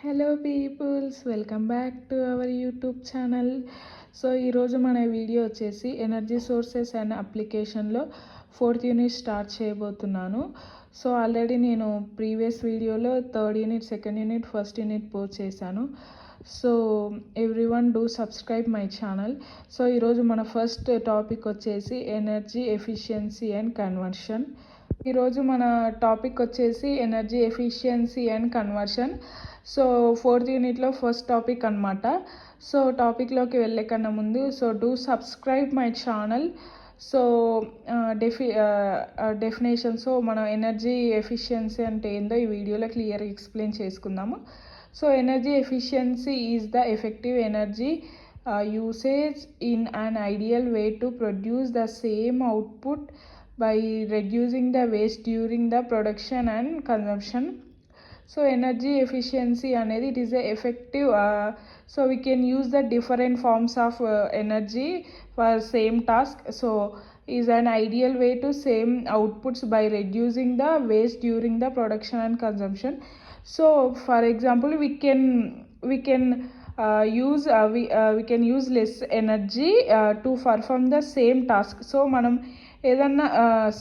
Hello peoples, welcome back to our YouTube channel. So ఈరోజు మన video వచ్చేసి energy sources and అప్లికేషన్లో 4th unit start చేయబోతున్నాను. So already నేను ప్రీవియస్ వీడియోలో 3rd unit, 2nd unit, 1st unit post చేశాను. So everyone do subscribe my channel. So ఈరోజు మన ఫస్ట్ టాపిక్ వచ్చేసి ఎనర్జీ ఎఫిషియన్సీ అండ్ కన్వర్షన్. ఈరోజు మన టాపిక్ వచ్చేసి energy efficiency and conversion. So 4th యూనిట్లో ఫస్ట్ టాపిక్ అనమాట. సో టాపిక్లోకి వెళ్ళే కన్నా ముందు do subscribe my channel. So definition, so మనం ఎనర్జీ ఎఫిషియన్సీ అంటే ఏందో ఈ వీడియోలో క్లియర్గా ఎక్స్ప్లెయిన్ చేసుకుందాము. So energy efficiency is the effective energy usage in an ideal way to produce the same output by reducing the waste during the production and consumption. So energy efficiency అనేది it is a effective, so we can use the different forms of energy for same task. So is an ideal way to same outputs by reducing the waste during the production and consumption. So for example, we can we can use less energy to perform the same task. So మనం ఏదన్నా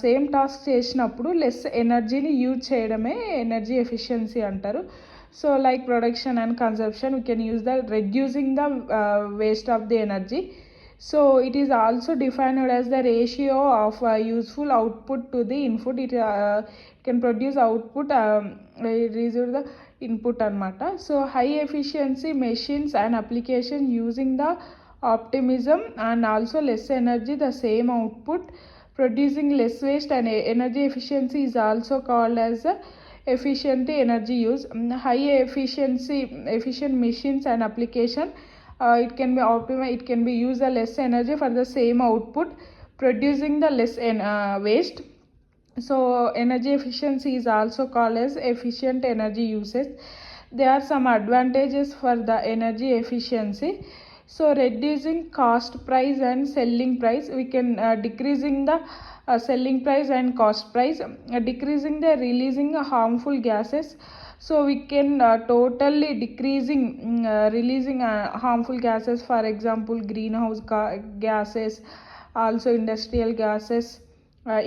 same task చేసినప్పుడు less ఎనర్జీని use చేయడమే energy efficiency అంటారు. So like production and consumption, we can use the reducing the waste of the energy. So it is also defined as the ratio of useful output to the input. It can produce output రీజర్ the input అనమాట. So high efficiency machines and application using the optimism and also less energy the same output producing less waste, and energy efficiency is also called as efficient energy use. High efficient machines and application, it can be optimized, it can be use the less energy for the same output, producing the less waste. So energy efficiency is also called as efficient energy usage. There are some advantages for the energy efficiency. So reducing cost price and selling price, we can decreasing the selling price and cost price, decreasing the releasing harmful gases. So we can totally decreasing releasing harmful gases, for example greenhouse gases, also industrial gases.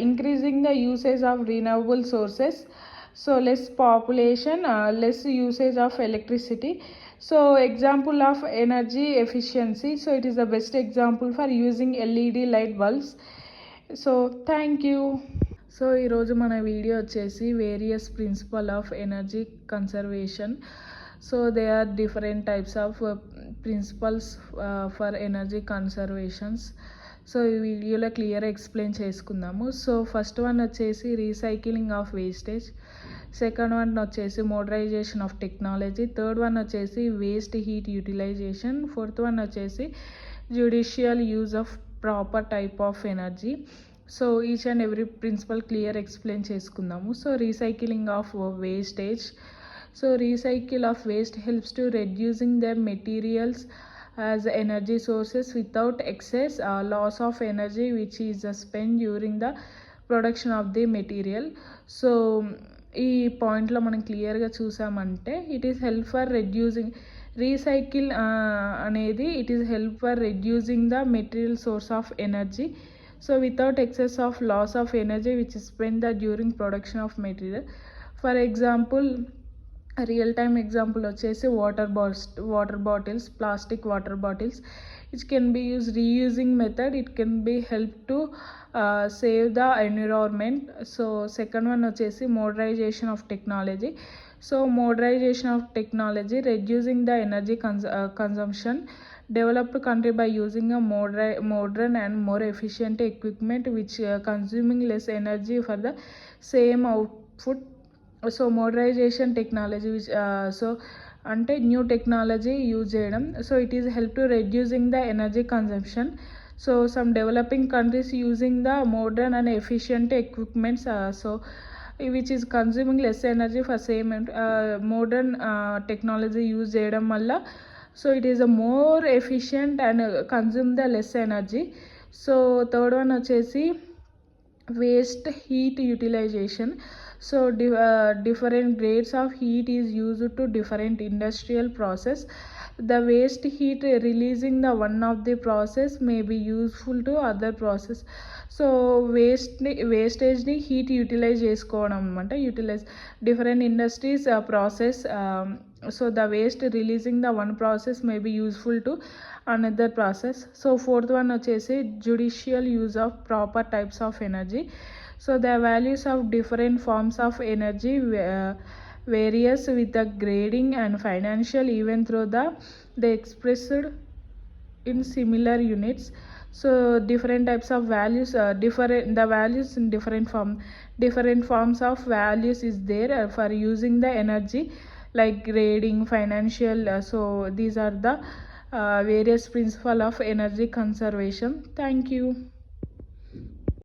Increasing the usage of renewable sources, so less population, less usage of electricity. So example of energy efficiency, so it is the best example for using LED light bulbs. So thank you. So ఈరోజు మన video వచ్చేసి various principle of energy conservation. So they are different types of principles for energy conservations. So ఈ వీడియోలో క్లియర్గా explain చేసుకుందాము. So first one వచ్చేసి recycling of wastage, second one వచ్చేసి modernisation of technology, third one వచ్చేసి waste heat utilisation, fourth one వచ్చేసి judicial use of proper type of energy. So each and every principle clear explain చేసుకుందాము. So recycling of wastage. So recycle of waste helps to reducing the materials as energy sources without excess loss of energy which is spent during the production of the material. So ఈ పాయింట్లో మనం క్లియర్గా చూసామంటే it is help for reducing recycle అనేది it is help for reducing the material source of energy. So without excess of loss of energy which is spend the during production of material. For example real time example వచ్చేసి water bottles, plastic water bottles it can be use reusing method, it can be help to save the environment. So second one వచ్చేసి modernisation of technology. So modernisation of technology reducing the energy consumption, developed country by using a modern and more efficient equipment which consuming less energy for the same output. So modernisation technology so అంటే new technology use చేయడం. So it is help to reducing the energy consumption. So some developing countries using the modern and efficient equipments, so which is consuming less energy for same modern technology use చేయడం వల్ల so it is a more efficient and consume the less energy. So third one వచ్చేసి waste heat utilisation. So different grades of heat is used to different industrial process. The waste heat releasing the one of the process may be useful to other process. So వేస్టేజ్ని heat utilise చేసుకోవడం అనమాట. Utilise different industries process. So the waste releasing the one process may be useful to another process. So fourth one వచ్చేసి judicial use of proper types of energy. So the values of different forms of energy various with the grading and financial even though they expressed in similar units. So different types of values, the values in different forms of values is there for using the energy, like grading, financial. So these are the various principle of energy conservation. Thank you.